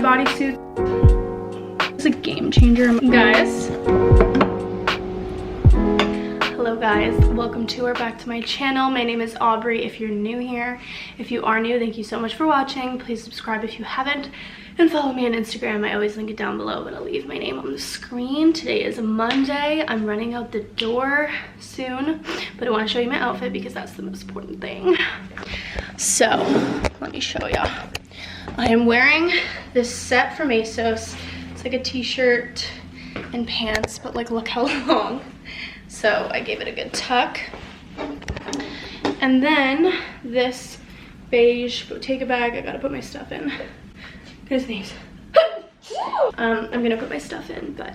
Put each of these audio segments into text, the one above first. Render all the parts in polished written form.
bodysuit. It's a game changer, guys. Hello guys, welcome to or back to my channel. My name is Aubrey if you're new here. If you are new, thank you so much for watching. Please subscribe if you haven't, and follow me on Instagram. I always link it down below, but I'll leave my name on the screen. Today is Monday. I'm running out the door soon, but I want to show you my outfit because that's the most important thing. So let me show ya. I am wearing this set from ASOS. It's like a t-shirt and pants, but like look how long. So I gave it a good tuck. And then this beige bottega bag, I gotta put my stuff in. Gonna sneeze. I'm gonna put my stuff in, but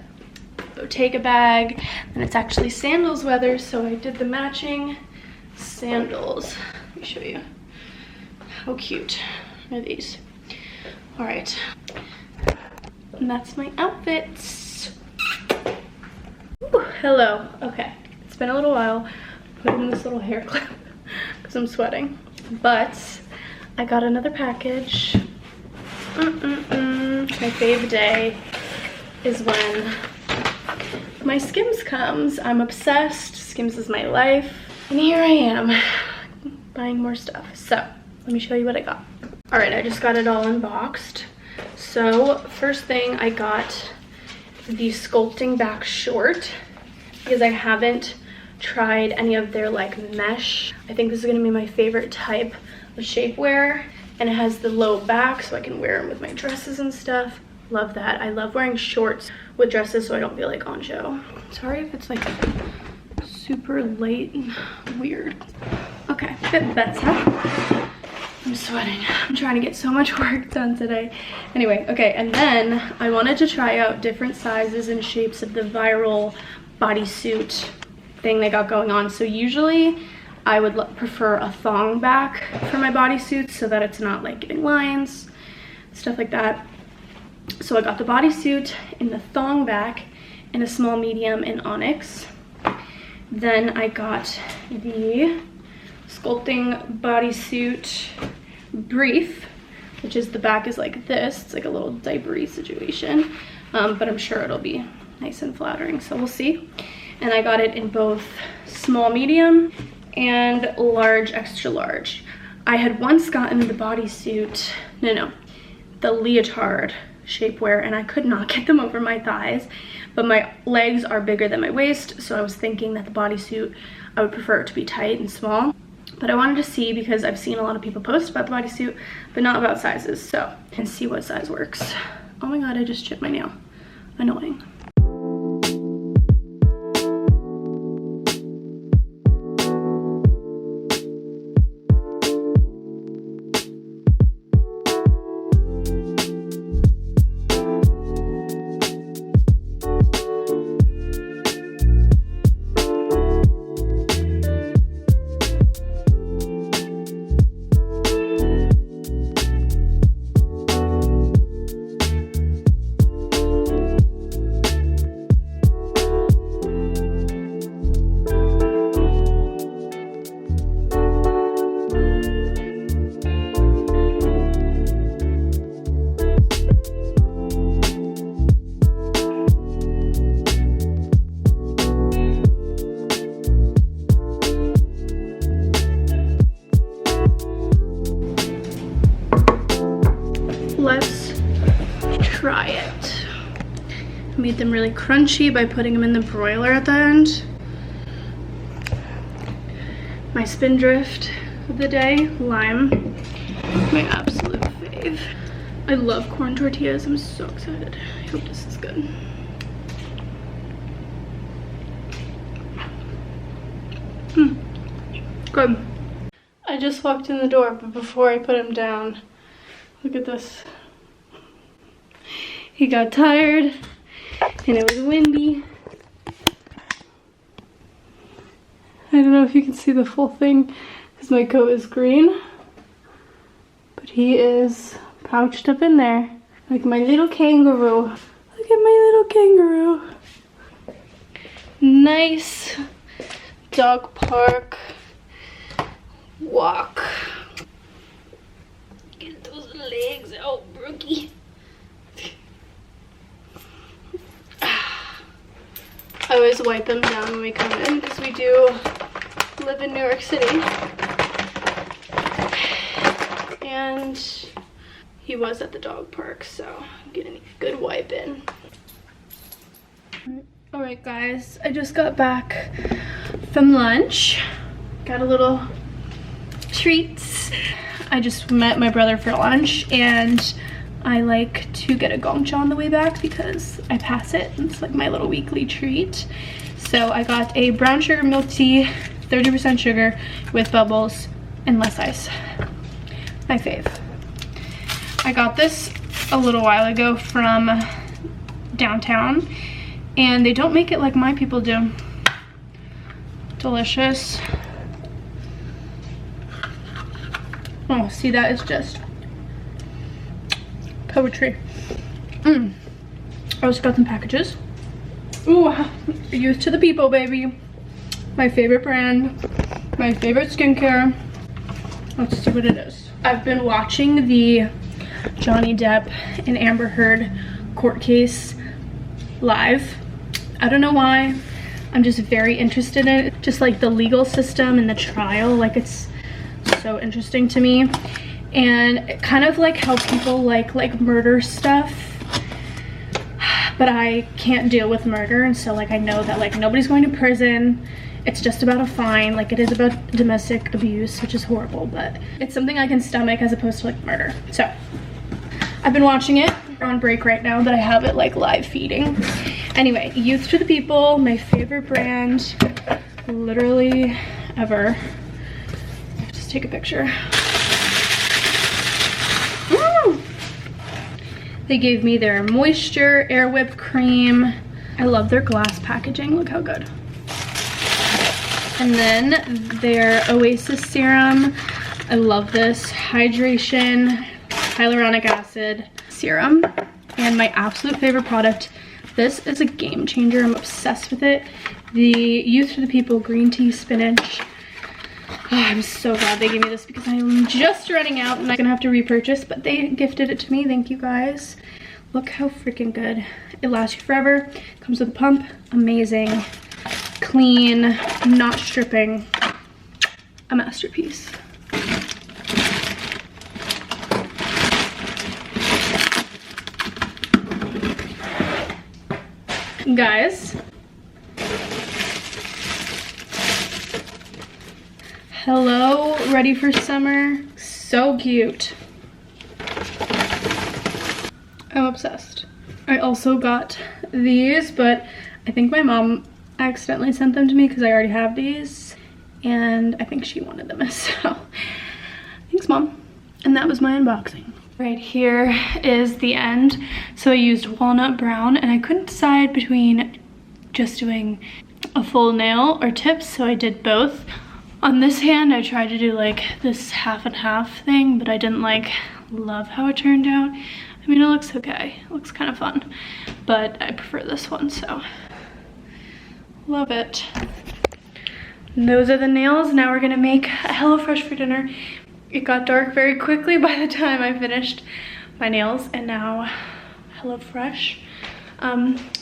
bottega bag, and it's actually sandals weather, so I did the matching sandals. Let me show you. How cute are these? All right, and that's my outfits. Ooh, hello. Okay, it's been a little while. Put in this little hair clip because I'm sweating, but I got another package. My fave day is when my Skims comes. I'm obsessed. Skims is my life, and here I am buying more stuff. So let me show you what I got. All right, I just got it all unboxed. So first thing, I got the sculpting back short because I haven't tried any of their like mesh. I think this is gonna be my favorite type of shapewear, and it has the low back so I can wear them with my dresses and stuff. Love that. I love wearing shorts with dresses so I don't feel like on show. Sorry if it's like super late and weird. Okay, bit better. I'm sweating. I'm trying to get so much work done today. Anyway, okay, and then I wanted to try out different sizes and shapes of the viral bodysuit thing they got going on. So usually I would prefer a thong back for my bodysuits so that it's not like getting lines, stuff like that. So I got the bodysuit in the thong back in a small medium in onyx. Then I got the sculpting bodysuit brief, which is the back is like this. It's like a little diapery situation, but I'm sure it'll be nice and flattering, so we'll see. And I got it in both small medium and large extra large. I had once gotten the bodysuit, the leotard shapewear, and I could not get them over my thighs, but my legs are bigger than my waist, so I was thinking that the bodysuit, I would prefer it to be tight and small. But I wanted to see because I've seen a lot of people post about the bodysuit, but not about sizes, so, and see what size works. Oh my God, I just chipped my nail. Annoying. Let's try it. Made them really crunchy by putting them in the broiler at the end. My Spindrift of the day, lime, my absolute fave. I love corn tortillas. I'm so excited. I hope this is good. Good. I just walked in the door, but before I put him down, look at this. He got tired and it was windy. I don't know if you can see the full thing because my coat is green, but he is pouched up in there like my little kangaroo. Look at my little kangaroo. Nice dog park walk. Get those legs out, Brookie. always wipe him down when we come in because we do live in New York City. And he was at the dog park, so I'm getting a good wipe in. Alright guys, I just got back from lunch. Got a little treats. I just met my brother for lunch, and I like to get a gongcha on the way back because I pass it. It's like my little weekly treat. So I got a brown sugar milk tea, 30% sugar with bubbles and less ice. My fave. I got this a little while ago from downtown, and they don't make it like my people do. Delicious. Oh, see, that is just poetry. I also got some packages. Ooh, Youth to the People, baby. My favorite brand, my favorite skincare. Let's see what it is. I've been watching the Johnny Depp and Amber Heard court case live. I don't know why. I'm just very interested in it. Just like the legal system and the trial, like it's so interesting to me. And it kind of like how people like murder stuff, but I can't deal with murder, and so like I know that like nobody's going to prison. It's just about a fine. Like it is about domestic abuse, which is horrible, but it's something I can stomach as opposed to like murder. So I've been watching it. We're on break right now, but I have it like live feeding. Anyway, Youth to the People, my favorite brand literally ever. I'll just take a picture. Woo! They gave me their moisture air whipped cream. I love their glass packaging. Look how good. And then their Oasis serum. I love this. Hydration, hyaluronic acid serum. And my absolute favorite product. This is a game changer. I'm obsessed with it. The Youth to the People green tea spinach. Oh, I'm so glad they gave me this because I'm just running out and I'm gonna have to repurchase, but they gifted it to me. Thank you guys. Look how freaking good. It lasts you forever. Comes with a pump. Amazing. Clean, not stripping. A masterpiece. Guys, hello, ready for summer. So cute. I'm obsessed. I also got these, but I think my mom accidentally sent them to me because I already have these, and I think she wanted them, so thanks, Mom. And that was my unboxing. Right here is the end. So I used walnut brown, and I couldn't decide between just doing a full nail or tips, so I did both. On this hand, I tried to do like this half and half thing, but I didn't like love how it turned out. I mean, it looks okay. It looks kind of fun, but I prefer this one, so love it. And those are the nails. Now we're gonna make a HelloFresh for dinner. It got dark very quickly by the time I finished my nails, and now HelloFresh.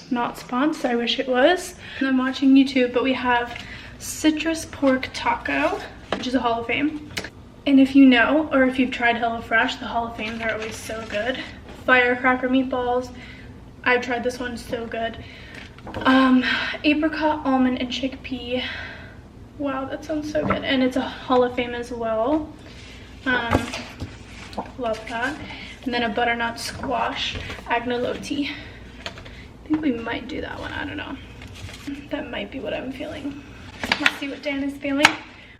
Not sponsored, I wish it was. And I'm watching YouTube, but we have citrus pork taco, which is a Hall of Fame. And if you know, or if you've tried HelloFresh, the Hall of Fames are always so good. Firecracker meatballs, I've tried this one, so good. Apricot, almond, and chickpea. Wow, that sounds so good. And it's a Hall of Fame as well. Love that. And then a butternut squash agnolotti. I think we might do that one, I don't know. That might be what I'm feeling. Let's see what Dan is feeling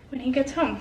when he gets home.